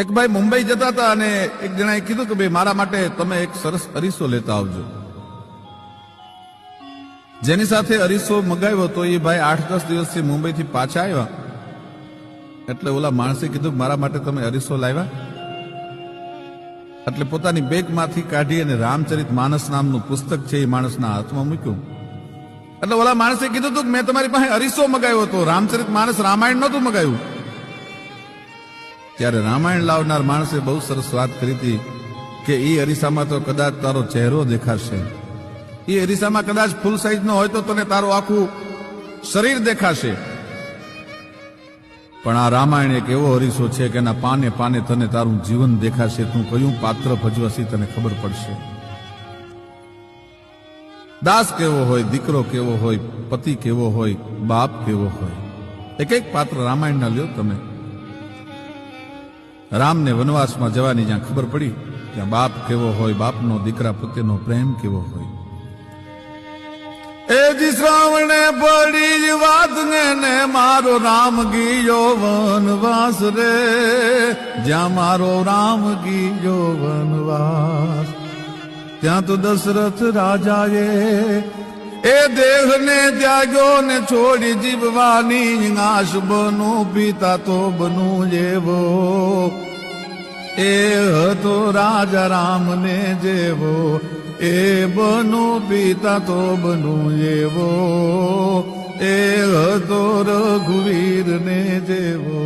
એક ભાઈ મુંબઈ જતા હતા અને એક જણાએ કીધું કે ભાઈ મારા માટે તમે એક સરસ અરીસો લેતા આવજો. જેની સાથે અરીસો મગાવ્યો તો એ ભાઈ 8-10 દિવસથી મુંબઈથી પાછા આવ્યા. એટલે ઓલા માણસે કીધું કે મારા માટે તમે અરીસો લાવ્યા? એટલે પોતાની બેગમાંથી કાઢી અને રામચરિત માનસ નામનું પુસ્તક છે એ માણસના હાથમાં મૂક્યું. એટલે ઓલા માણસે કીધું હતું કે મેં તમારી પાસે અરીસો મગાવ્યો હતો, રામચરિત માનસ રામાયણ નહોતું મગાવ્યું. ત્યારે રામાયણ લાવનાર માણસે બહુ સરસ વાત કરી હતી કે એ અરીસામાં તો કદાચ તારો ચહેરો દેખાશે, એ અરીસામાં કદાચ ફૂલ સાઈઝ નો હોય તો તને તારું આખું શરીર દેખાશે, પણ આ રામાયણ એક એવો અરીસો છે કે એના પાને પાને તને તારું જીવન દેખાશે. તું કયું પાત્ર ભજવશી તને ખબર પડશે. દાસ કેવો હોય, દીકરો કેવો હોય, પતિ કેવો હોય, બાપ કેવો હોય, એક એક પાત્ર રામાયણના લ્યો તમે. રામને વનવાસમાં જવાની જ્યાં ખબર પડી ત્યાં બાપ કેવો હોય, બાપનો દીકરા પ્રત્યેનો પ્રેમ કેવો હોય. એ જી શ્રાવણે પડી વાત ને મારો રામ ગયો વનવાસ રે, જ્યાં મારો રામ ગયો વનવાસ, ત્યાં તો દશરથ રાજાએ એ દેહને ત્યાગ્યો ને છોડી જીવવાની આશ, બનું પિતા તો બનું જેવો, એ હતો રાજા રામને જેવો, એ બનું પિતા તો બનું એવો, એ હતો રઘુવીર ને જેવો.